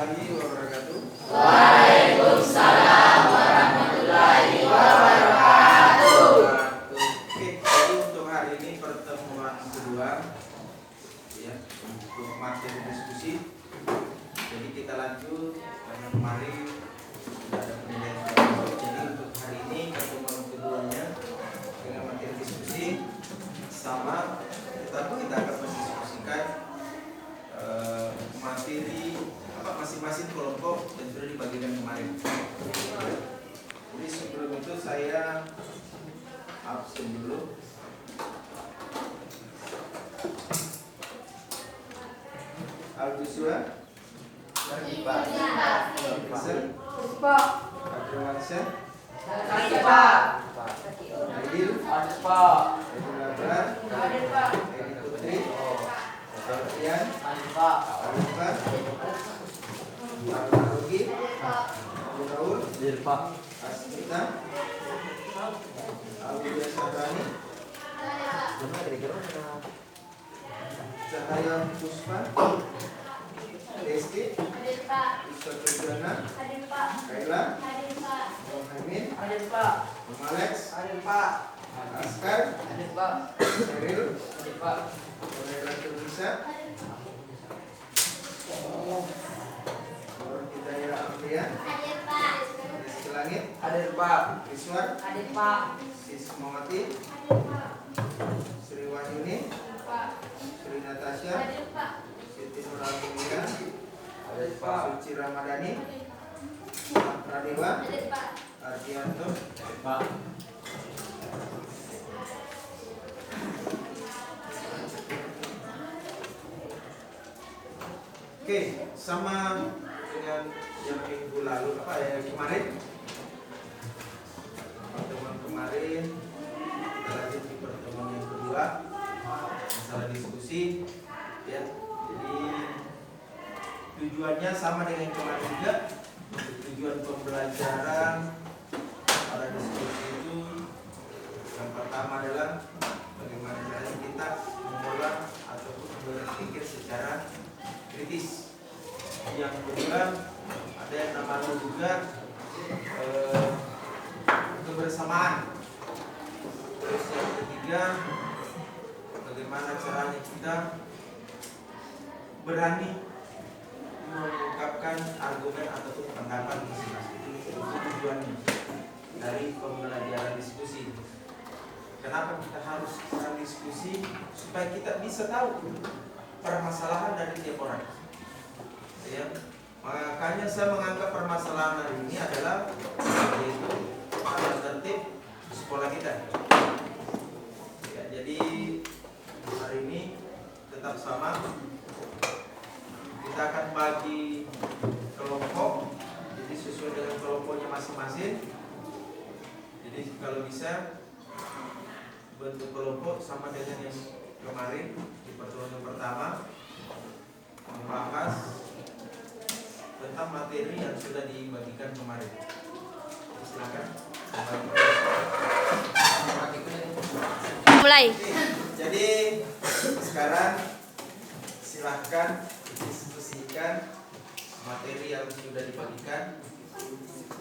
warahmatullahi wabarakatuh. Waalaikumsalam warahmatullahi wabarakatuh. Oke, jadi untuk hari ini pertemuan kedua ya, untuk materi diskusi. Jadi kita lanjut karena kemarin sudah ada penilaian. Jadi untuk hari ini pertemuan keduanya dengan materi diskusi sama, tetapi kita akan mendiskusikan materi masing-masing kelompok yang sudah dibagikan kemarin. Jadi sebelum itu saya absen dulu. Al-Juswa, Adriwansyah, Aidil, Aidil Abrar, Edi Putri, Alfian, Alfa, Al-Rugi, Abu Raul, Asmita, Abuya Sabrani, Cahaya Puspa, Rizky, Ustaz Rizana, Kaila, Muhammad, Alex, Askar, Sheryl, Ratul Bisa, Nur Hidayah Amrian, Rizky Langit, Iswar, Sismawati, Sri Wahyuni, Sri Natasha, Siti Nuralmina, Suci Ramadhani, Pradewa, Ardianto, Oke, sama dengan yang minggu lalu kemarin pertemuan kemarin, kita lanjut di pertemuan yang kedua masalah diskusi ya. Jadi tujuannya sama dengan kemarin juga. Tujuan pembelajaran pada diskusi itu yang pertama adalah bagaimana caranya kita mengolah ataupun berpikir secara kritis. Yang kedua ada yang namanya juga kebersamaan. Terus yang ketiga bagaimana caranya kita berani mengungkapkan argumen ataupun pendapat masing-masing. Itu tujuan dari pembelajaran diskusi. Kenapa kita harus diskusi? Supaya kita bisa tahu permasalahan dari tiap orang. Ya, makanya saya menganggap permasalahan hari ini adalah yaitu tata tertib sekolah kita. Ya, jadi hari ini tetap sama. Kita akan bagi kelompok, jadi sesuai dengan kelompoknya masing-masing. Jadi kalau bisa bentuk kelompok sama dengan yang kemarin di pertemuan yang pertama, membahas tentang materi yang sudah dibagikan kemarin. Silakan. Mulai. Jadi sekarang silakan diskusikan materi yang sudah dibagikan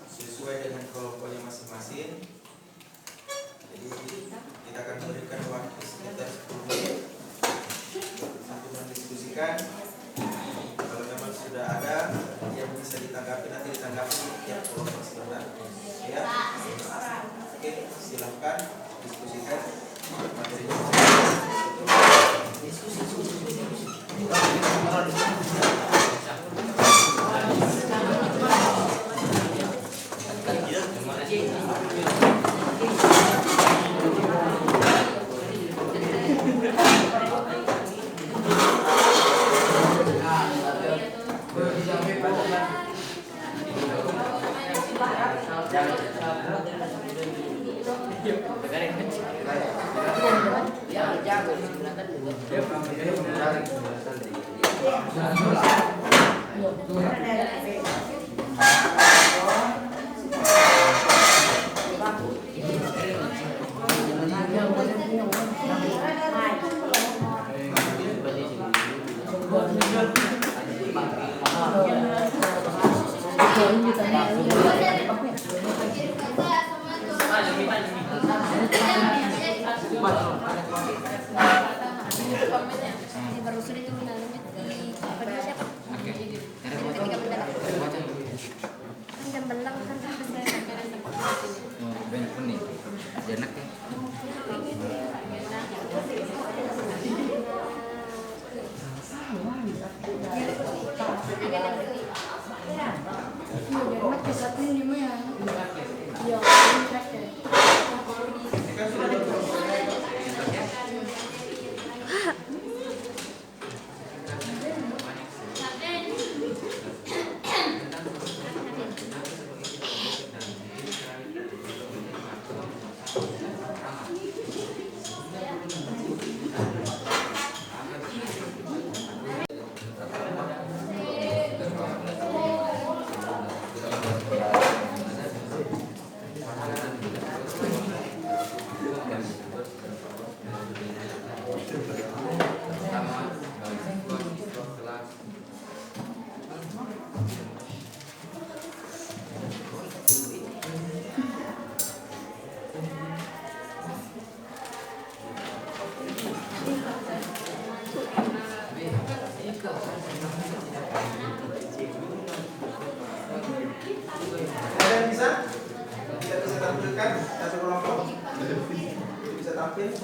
sesuai dengan kelompoknya masing-masing. Jadi kita akan berikan waktu sekitar 10 menit untuk mendiskusikan. Kalau memang sudah ada yang bisa ditanggapi, nanti ditanggapi tiap kelompok sebentar. Ya. Oke, silakan diskusikan materinya.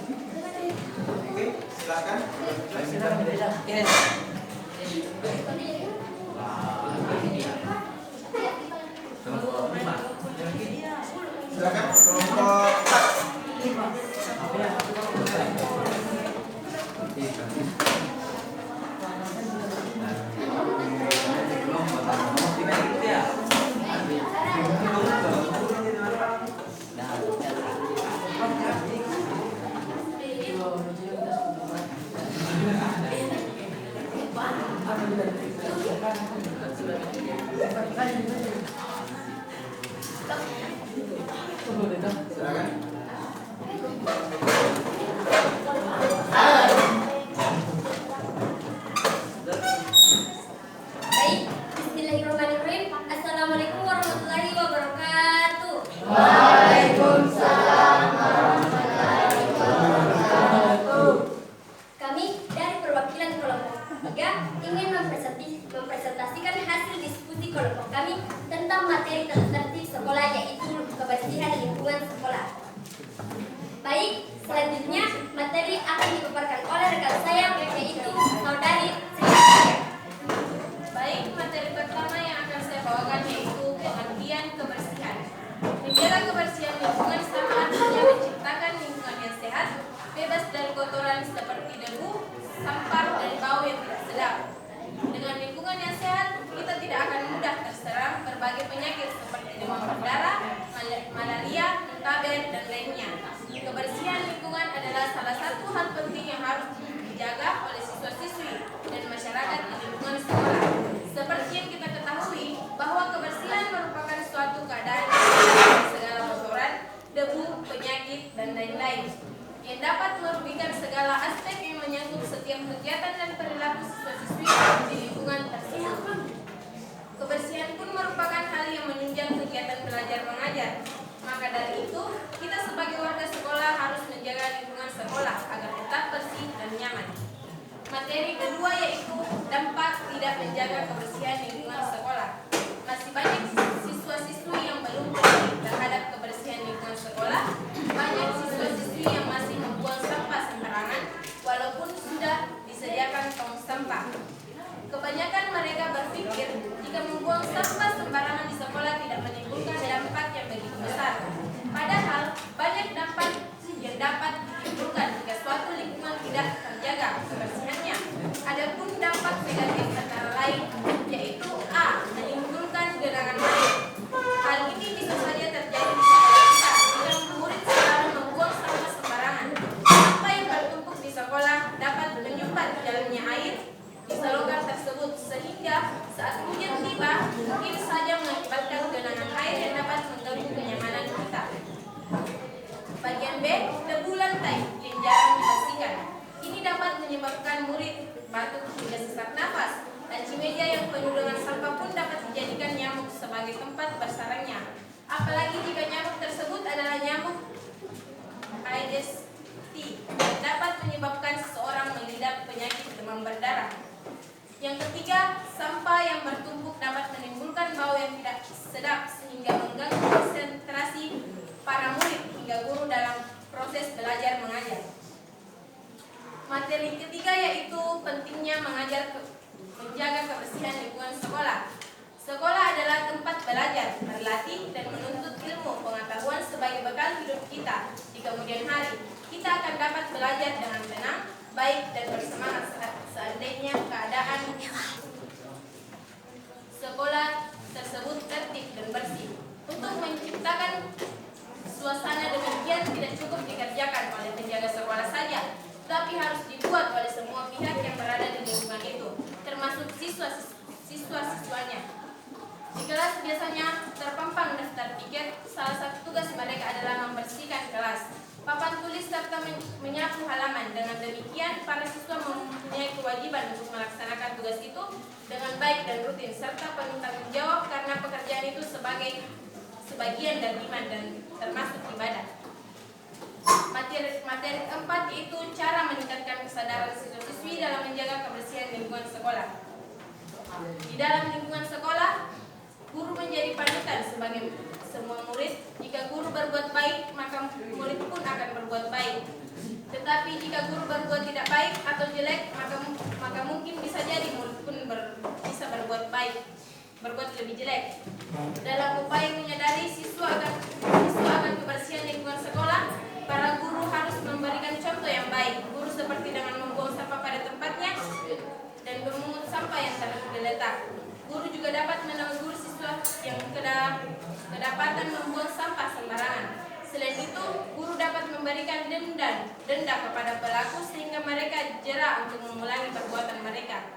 Oke, silakan. Silakan kelompok silakan. Baik, bismillahirrahmanirrahim. Assalamualaikum warahmatullahi wabarakatuh. Waalaikumsalam warahmatullahi wabarakatuh. Kami dari perwakilan kelompok 3 ingin mempresentasikan hasil diskusi kelompok kami tentang materi tertib sekolah, yaitu kebersihan lingkungan sekolah. Baik, selanjutnya materi akan dipaparkan oleh rekan saya, yaitu saudari Sri Asya. Baik, materi pertama yang akan saya bawakan yaitu pengertian kebersihan. Menjaga kebersihan lingkungan sama artinya menciptakan lingkungan yang sehat, bebas dari kotoran seperti debu, sampah, dan bau yang tidak sedap. Dengan lingkungan yang sehat, kita tidak akan mudah terserang berbagai penyakit seperti demam berdarah, malaria, muntaber, dan lainnya. Kebersihan lingkungan adalah salah satu hal penting yang harus dijaga oleh siswa-siswi dan masyarakat di lingkungan sekolah. Seperti yang kita ketahui, bahwa kebersihan merupakan suatu keadaan dari segala kotoran, debu, penyakit, dan lain-lain yang dapat merugikan segala aspek yang menyangkut setiap kegiatan dan perilaku siswa-siswi di lingkungan tersebut. Kebersihan pun merupakan hal yang menunjang kegiatan belajar mengajar. Maka dari itu, kita sebagai warga sekolah harus menjaga lingkungan sekolah agar tetap bersih dan nyaman. Materi kedua yaitu dampak tidak menjaga kebersihan lingkungan sekolah. Masih banyak siswa-siswi yang belum peduli terhadap kebersihan lingkungan sekolah. Banyak siswa-siswi yang masih membuang sampah sembarangan walaupun sudah disediakan tong sampah. Kebanyakan mereka berpikir jika membuang sampah sembarangan di sekolah tidak menimbulkan dampak yang begitu besar. Padahal banyak dampak yang dapat ditimbulkan jika suatu lingkungan tidak terjaga kebersihannya. Adapun dampak negatif antara lain yaitu A. Menimbulkan genangan air. Hal ini bisa saja terjadi di sekolah kita jika murid selalu membuang sampah sembarangan. Sampah yang bertumpuk di sekolah dapat menyumbat jalannya air di saluran tersebut, sehingga saat hujan tiba mungkin saja mengakibatkan genangan air yang dapat mengganggu kenyamanan kita. Bagian B, debu lantai yang jarang dibersihkan. Ini dapat menyebabkan murid batuk hingga sesak nafas, dan meja yang penuh dengan sampah pun dapat dijadikan nyamuk sebagai tempat bersarangnya. Apalagi jika nyamuk tersebut adalah nyamuk Aedes aegypti yang dapat menyebabkan seseorang mengidap penyakit demam berdarah. Yang ketiga, sampah yang bertumpuk dapat menimbulkan bau yang tidak sedap sehingga mengganggu konsentrasi para murid hingga guru dalam proses belajar mengajar. Materi ketiga yaitu pentingnya menjaga kebersihan lingkungan sekolah. Sekolah adalah tempat belajar, berlatih, dan menuntut ilmu pengetahuan sebagai bekal hidup kita di kemudian hari. Kita akan dapat belajar dengan tenang, baik, dan bersemangat saat seandainya keadaan sekolah tersebut tertib dan bersih. Untuk menciptakan suasana demikian tidak cukup dikerjakan oleh penjaga sekolah saja, tapi harus dibuat oleh semua pihak yang berada di lingkungan itu, termasuk siswa-siswanya. Di kelas biasanya terpampang daftar tiket. Salah satu tugas mereka adalah membersihkan kelas, papan tulis, serta menyapu halaman. Dengan demikian, para siswa mempunyai kewajiban untuk melaksanakan tugas itu dengan baik dan rutin, serta penuh tanggung jawab karena pekerjaan itu sebagian dari iman dan termasuk ibadah. Materi keempat yaitu cara meningkatkan kesadaran siswa-siswi dalam menjaga kebersihan lingkungan sekolah. Di dalam lingkungan sekolah, guru menjadi panutan sebagai semua murid. Jika guru berbuat baik, maka murid pun akan berbuat baik. berbuat tidak baik atau jelek, maka mungkin bisa jadi mulut pun bisa berbuat baik, berbuat lebih jelek. Dalam upaya menyadari siswa akan kebersihan lingkungan sekolah, para guru harus memberikan contoh yang baik. Guru seperti dengan membuang sampah pada tempatnya dan memungut sampah yang tergeletak. Guru juga dapat menegur siswa yang kedapatan membuang sampah sembarangan. Selain itu, guru dapat memberikan denda kepada pelaku sehingga mereka jera untuk mengulangi perbuatan mereka.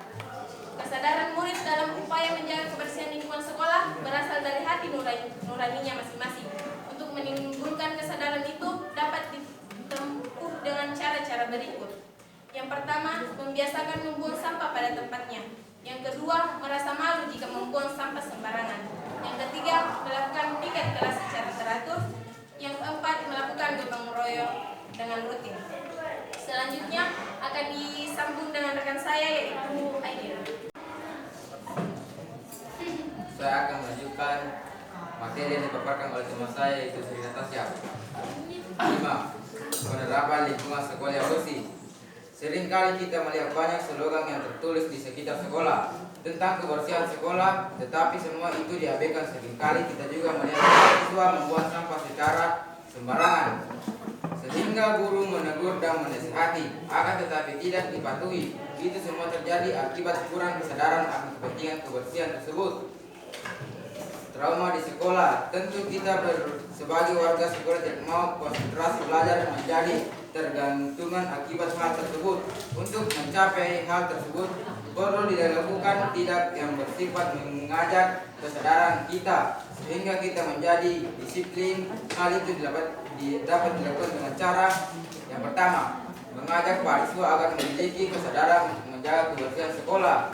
Kesadaran murid dalam upaya menjaga kebersihan lingkungan sekolah berasal dari hati nuraninya masing-masing. Untuk menimbulkan kesadaran itu dapat ditempuh dengan cara-cara berikut. Yang pertama, membiasakan membuang sampah pada tempatnya. Yang kedua, merasa malu jika membuang sampah sembarangan. Yang ketiga, melakukan piket kelas secara teratur. Yang keempat, melakukan gotong royong dengan rutin. Selanjutnya akan disambung dengan rekan saya yaitu Aidil. Saya akan melanjutkan materi yang dipaparkan oleh teman saya yaitu Sri Natasha. 5. Penerapan lingkungan sekolah yang bersih. Seringkali kita melihat banyak slogan yang tertulis di sekitar sekolah tentang kebersihan sekolah, tetapi semua itu diabaikan. Seringkali kita juga melihat siswa membuang sampah secara sembarangan, sehingga guru menegur dan menasihati, akan tetapi tidak dipatuhi. Itu semua terjadi akibat kurang kesadaran akan kepentingan kebersihan tersebut. Trauma di sekolah, tentu kita sebagai warga sekolah tidak mau konsentrasi belajar menjadi tergantungan akibat hal tersebut. Untuk mencapai hal tersebut perlu dilakukan tidak yang bersifat mengajak kesadaran kita sehingga kita menjadi disiplin. Hal itu dapat dilakukan dengan cara yang pertama, mengajak para siswa agar memiliki kesadaran menjaga kebersihan sekolah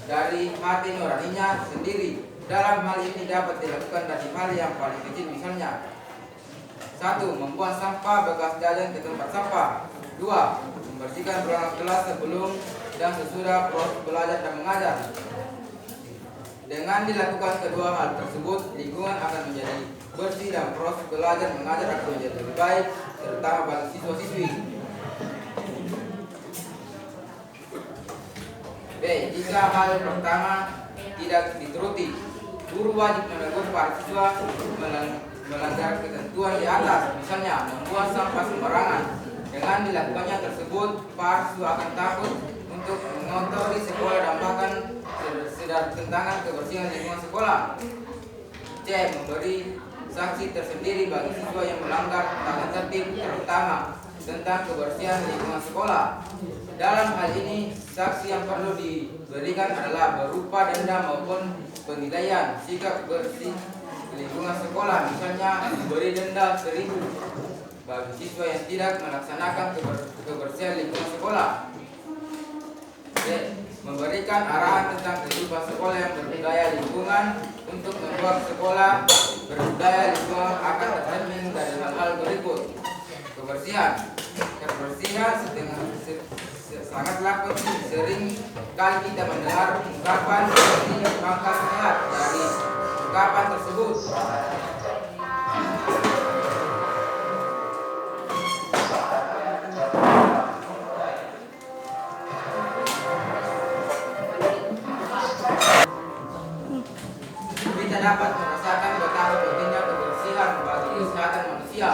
dari hati nuraninya sendiri. Dalam hal ini dapat dilakukan dari hal yang paling kecil, misalnya 1. Membuang sampah bekas jajan ke tempat sampah. 2. Membersihkan ruangan kelas sebelum dan sesudah proses belajar dan mengajar. Dengan dilakukan kedua hal tersebut, lingkungan akan menjadi bersih dan proses belajar mengajar akan menjadi lebih baik, terutama bagi siswa-siswi. B. Jika hal pertama tidak dituruti, guru wajib menegur para siswa melanggar ketentuan di atas, misalnya membuang sampah sembarangan. Dengan dilakukannya tersebut, para siswa akan takut untuk mengotori sekolah dan bahkan sedang tentangan kebersihan lingkungan sekolah. C. Memberi sanksi tersendiri bagi siswa yang melanggar tata tertib, terutama tentang kebersihan lingkungan sekolah. Dalam hal ini, sanksi yang perlu diberikan adalah berupa denda maupun penilaian sikap bersih lingkungan sekolah, misalnya memberi denda 1.000 bagi siswa yang tidak melaksanakan kebersihan lingkungan sekolah. D. Memberikan arahan tentang kehidupan sekolah yang berbudaya lingkungan. Untuk membuat sekolah berbudaya lingkungan akan tercermin dari hal-hal berikut. Kebersihan sangatlah penting. Sering kali kita mendengar ungkapan seperti pangkal sehat. Dari ungkapan tersebut, kita dapat merasakan betapa pentingnya kebersihan bagi kesehatan manusia.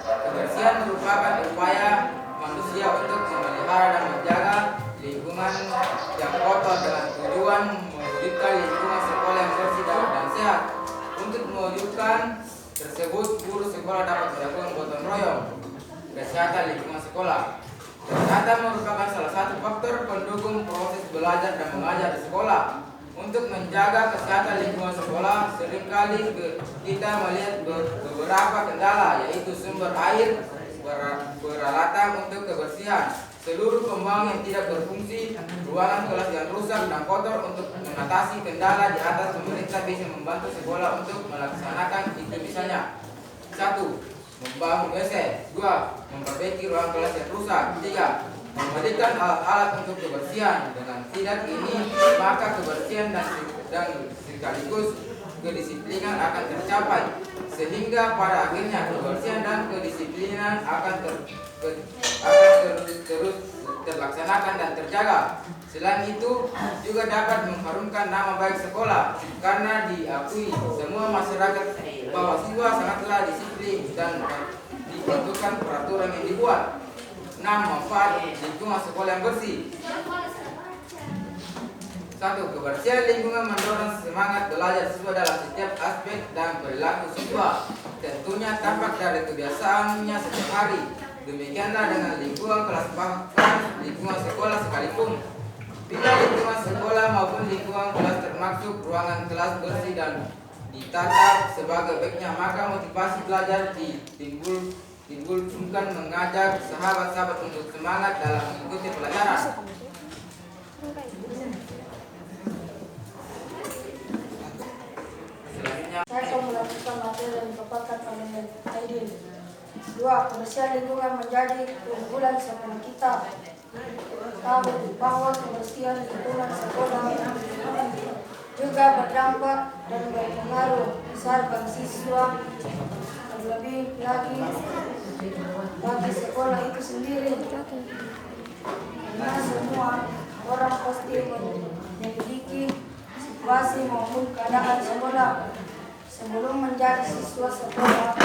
Kebersihan merupakan upaya manusia untuk memelihara dan menjaga lingkungan yang kotor dengan tujuan mewujudkan lingkungan sekolah yang bersih dan sehat. Untuk mewujudkan tersebut, guru sekolah dapat melakukan gotong royong kesehatan lingkungan sekolah. Kesehatan merupakan salah satu faktor pendukung proses belajar dan mengajar di sekolah. Untuk menjaga kesehatan lingkungan sekolah, seringkali kita melihat beberapa kendala, yaitu sumber air, peralatan untuk kebersihan, seluruh pembangunan yang tidak berfungsi, ruangan kelas yang rusak dan kotor. Untuk mengatasi kendala di atas, pemerintah bisa membantu sekolah untuk melaksanakan itu, misalnya 1. Membangun WC. 2. Memperbaiki ruang kelas yang rusak. 3. Memberikan alat-alat untuk kebersihan. Dengan tidak ini, maka kebersihan dan sekaligus kedisiplinan akan tercapai, sehingga pada akhirnya kebersihan dan kedisiplinan akan terus terlaksanakan dan terjaga. Selain itu juga dapat mengharumkan nama baik sekolah karena diakui semua masyarakat bahwa siswa sangatlah disiplin dan ditentukan peraturan yang dibuat. 6. Manfaat lingkungan sekolah yang bersih. 1. Kebersihan lingkungan mendorong semangat belajar siswa dalam setiap aspek dan perilaku siswa. Tentunya tampak dari kebiasaannya setiap hari. Demikianlah dengan lingkungan kelas bahkan lingkungan sekolah sekalipun. Bila lingkungan sekolah maupun lingkungan kelas termasuk ruangan kelas bersih dan ditata sebagai baiknya, maka motivasi belajar ditimbulkan mengajak sahabat-sahabat untuk semangat dalam mengikuti pelajaran. Selanjutnya, Saya akan melakukan materi yang dipaparkan oleh Aidil. 2. Kebersihan lingkungan menjadi keunggulan sekolah kita. Tahu bahwa kebersihan lingkungan sekolah juga berdampak dan berpengaruh besar bagi siswa, terlebih lagi bagi sekolah itu sendiri. Karena semua orang pasti memiliki situasi maupun keadaan sekolah sebelum menjadi siswa sekolah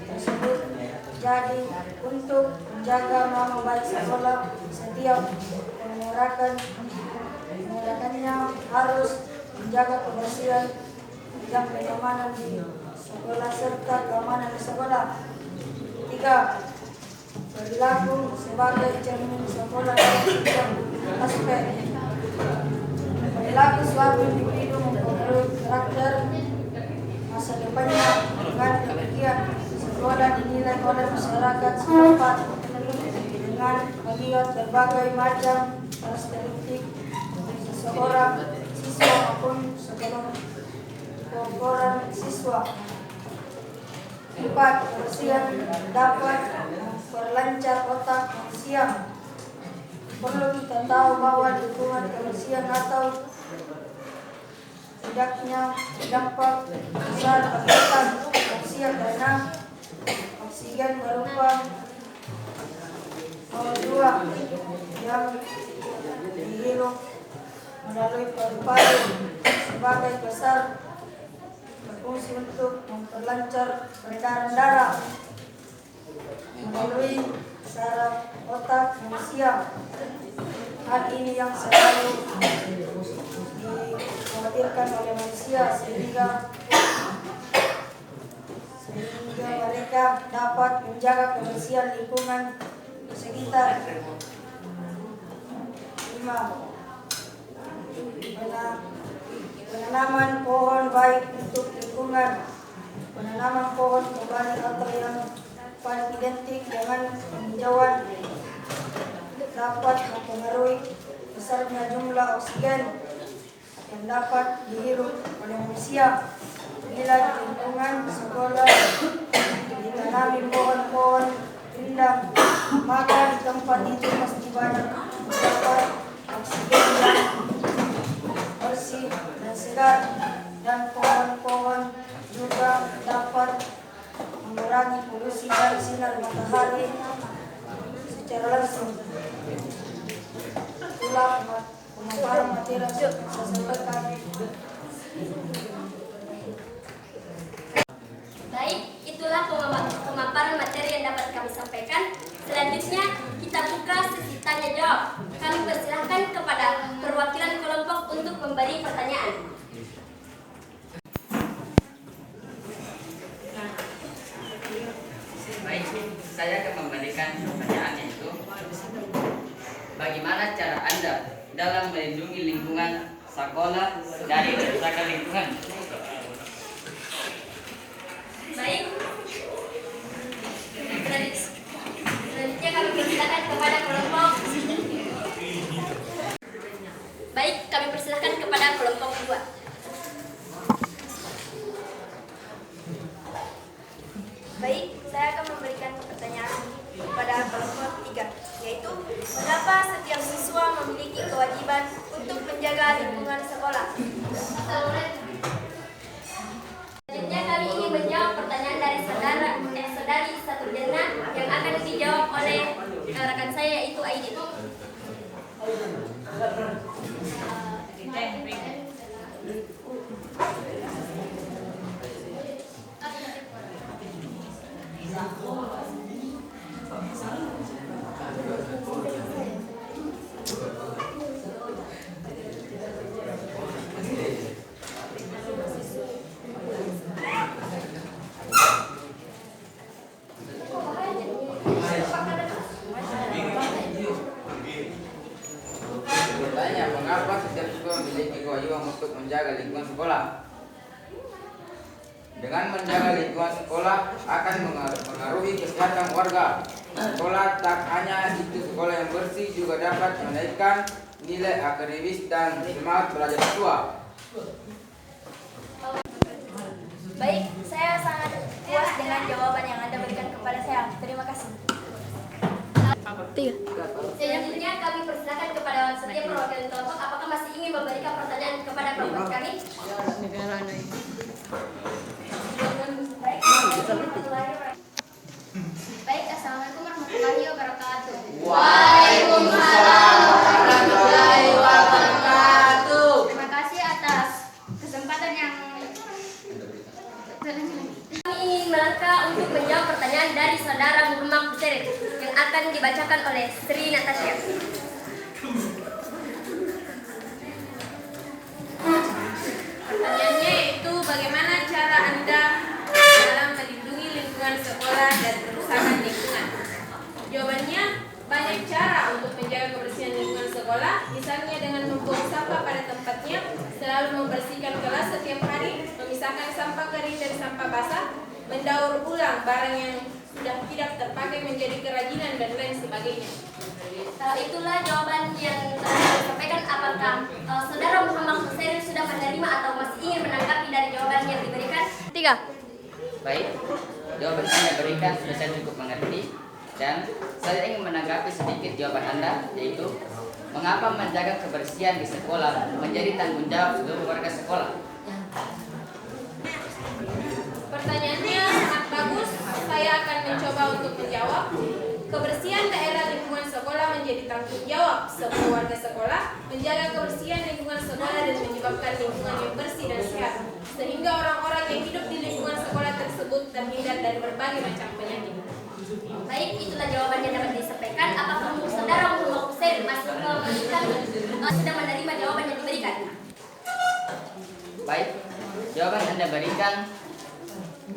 tersebut. Jadi untuk menjaga nama baik sekolah, setiap menggunakannya harus menjaga kebersihan dan kenyamanan di sekolah serta keamanan di sekolah. 3. Perilaku sebagai cermin sekolah dalam setiap aspek. Perilaku suatu individu mempengaruhi karakter masa depannya. Dengan demikian, sekolah dinilai oleh masyarakat setempat dengan melihat berbagai macam karakteristik seseorang siswa maupun sekelompok siswa. 4. Kebersihan dapat memperlancar otak manusia. Perlu kita tahu bahwa lingkungan kebersihan atau tidaknya berdampak besar bagi otak manusia karena oksigen berupa O2 yang dihirup melalui paru-paru sebagai besar berfungsi untuk memperlancar peredaran darah melalui saraf otak manusia. Hal ini yang selalu dikhawatirkan oleh manusia sehingga mereka dapat menjaga kebersihan lingkungan di sekitar. 5. Penanaman pohon baik untuk lingkungan. Penanaman pohon kembali atau yang paling identik dengan penghijauan dapat mempengaruhi besarnya jumlah oksigen yang dapat dihirup oleh manusia. Bila di lingkungan sekolah ditanami pohon-pohon rindang, maka di tempat itu pasti banyak terdapat oksigen yang bersih dan segar, dan pohon-pohon juga dapat mengurangi polusi dari sinar matahari secara langsung. Itulah pemaparan materi yang saya sampaikan. Baik, itulah pemaparan materi yang dapat kami sampaikan. Selanjutnya kita buka sesi tanya jawab. Kami persilahkan kepada perwakilan kelompok untuk memberi pertanyaan. Baik, saya akan memberikan pertanyaan yaitu, bagaimana cara Anda dalam melindungi lingkungan sekolah dari kerusakan lingkungan? Baik. Selanjutnya kami persilahkan kepada kelompok. Baik, kami persilahkan kepada kelompok 2. Baik, saya akan memberikan pertanyaan kepada kelompok 3, yaitu mengapa setiap siswa memiliki kewajiban untuk menjaga lingkungan sekolah? Selanjutnya kami ingin menjawab pertanyaan dari saudari Saturjana yang akan dijawab oleh rekan saya izin. Bertanya, mengapa setiap siswa memiliki kewajiban untuk menjaga lingkungan sekolah? Dengan menjaga lingkungan sekolah akan mengaruhi kesehatan warga. Sekolah tak hanya itu, sekolah yang bersih juga dapat menaikkan nilai akademis dan semangat belajar siswa. Baik, saya sangat puas dengan jawaban yang Anda berikan kepada saya. Terima kasih. Selanjutnya kami persilakan kepada setiap perwakilan kelompok apakah masih ingin memberikan pertanyaan kepada kelompok kami. Baik, assalamualaikum warahmatullahi wabarakatuh. Waalaikumsalam warahmatullahi wabarakatuh. Terima kasih atas kesempatan yang kami ingin melangkah untuk menjawab pertanyaan dari saudara Muhammad Hussein yang akan dibacakan oleh Sri Natasha. Pertanyaannya yaitu bagaimana cara Anda dalam melindungi lingkungan sekolah dan kerusakan lingkungan? Jawabannya, banyak cara untuk menjaga kebersihan lingkungan sekolah, misalnya dengan membuang sampah pada tempatnya, selalu membersihkan kelas setiap hari, memisahkan sampah kering dari sampah basah, mendaur ulang barang yang sudah tidak terpakai menjadi kerajinan dan lain sebagainya. Itulah jawaban yang saya sampaikan. Apakah saudara Muhammad Hussein sudah menerima atau masih ingin menanggapi dari jawaban yang diberikan? 3. Baik, jawaban yang Anda berikan sudah saya cukup mengerti dan saya ingin menanggapi sedikit jawaban Anda, yaitu mengapa menjaga kebersihan di sekolah menjadi tanggung jawab seluruh warga sekolah. Pertanyaannya sangat bagus. Saya akan mencoba untuk menjawab. Kebersihan daerah lingkungan sekolah menjadi tanggung jawab semua warga sekolah. Menjaga kebersihan lingkungan sekolah dan menyebabkan lingkungan yang bersih dan sehat, sehingga orang-orang yang hidup di lingkungan sekolah tersebut terhindar dari berbagai macam penyakit. Baik, itulah jawaban yang dapat disampaikan. Apakah saudara Muhammad Hussein masih memberikan sudah menerima jawaban yang diberikan? Baik, jawaban yang Anda berikan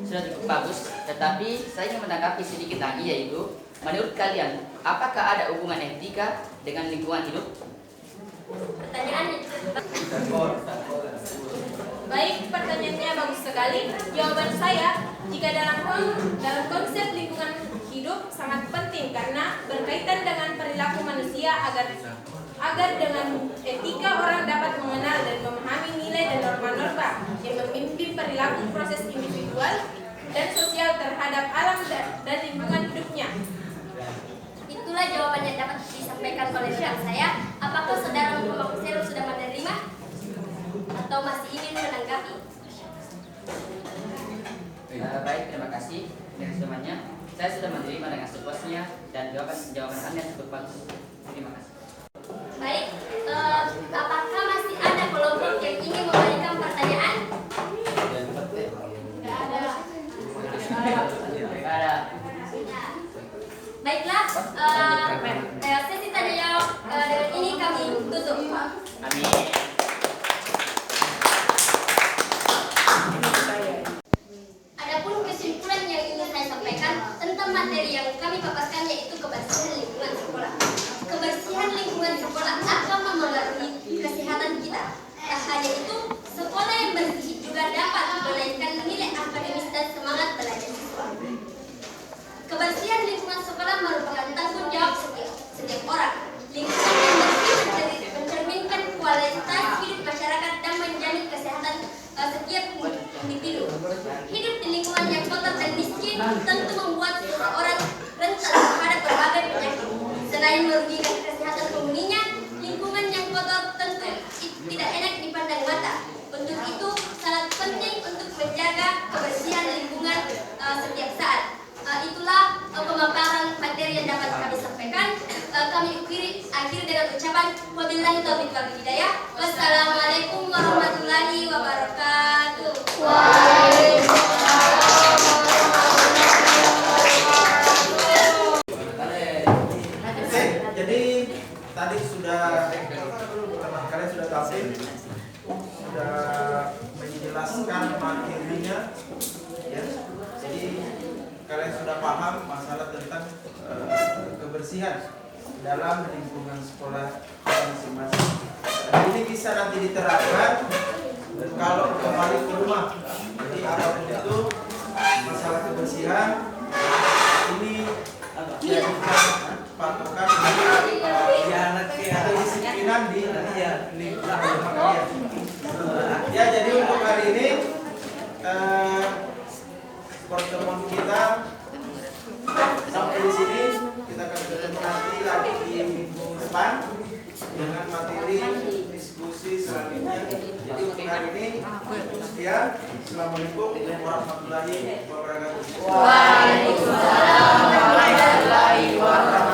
sudah cukup bagus, tetapi saya ingin menanggapi sedikit lagi, yaitu menurut kalian, apakah ada hubungan etika dengan lingkungan hidup? Pertanyaannya. Baik, pertanyaannya bagus sekali. Jawaban saya, jika dalam konsep lingkungan hidup sangat penting karena berkaitan dengan perilaku manusia agar dengan etika orang dapat mengenal dan memahami nilai dan norma-norma yang memimpin perilaku proses individual dan sosial terhadap alam dan lingkungan hidupnya. Itulah jawaban yang dapat disampaikan oleh saya. Apakah saudara Muhammad Hussein sudah menerima atau masih ingin menanggapi? Baik, terima kasih atas semuanya. Saya sudah menerima dengan sepuasnya dan jawaban Anda cukup bagus. Terima kasih. Baik, apakah masih ada kelompok yang ingin memberikan pertanyaan? Tidak ada. Baiklah, sesi tanya jawab dengan ini kami tutup. Amin. Adapun kesimpulan yang ingin saya sampaikan tentang materi yang kami paparkan, yaitu kebersihan lingkungan sekolah. Kebersihan lingkungan sekolah akan memengaruhi kesehatan kita. Tak hanya itu, sekolah yang bersih juga dapat menaikkan nilai akademis dan semangat belajar siswa. Kebersihan lingkungan sekolah merupakan tanggung jawab setiap orang. Lingkungan yang bersih mencerminkan kualitas hidup masyarakat dan menjamin kesehatan setiap individu. Hidup di lingkungan yang kotor dan miskin tentu membuat seseorang rentan terhadap berbagai penyakit. Selain merugikan kesehatan penghuninya, lingkungan yang kotor tentu tidak enak dipandang mata. Untuk itu, sangat penting untuk menjaga kebersihan lingkungan setiap saat. Itulah pemaparan materi yang dapat kami sampaikan. kami akhiri dengan ucapan wabillahi taufiq wal hidayah. Wassalamualaikum warahmatullahi wabarakatuh. Oke, jadi tadi sudah kalian sudah tampil, sudah menjelaskan materinya, ya. Jadi kalian sudah paham masalah tentang kebersihan dalam lingkungan sekolah masing-masing. Dan ini bisa nanti diterapkan kalau kembali ke rumah. Jadi apapun itu masalah kebersihan ini jadikan patokan kedisiplinan di lingkungan rumah kalian. Ya, jadi untuk hari ini pertemuan kita sampai di sini. Kita akan ketemu nanti lagi di minggu depan dengan materi diskusi selanjutnya. Jadi untuk hari ini sekian. Assalamualaikum warahmatullahi wabarakatuh. Waalaikumsalam warahmatullahi wabarakatuh.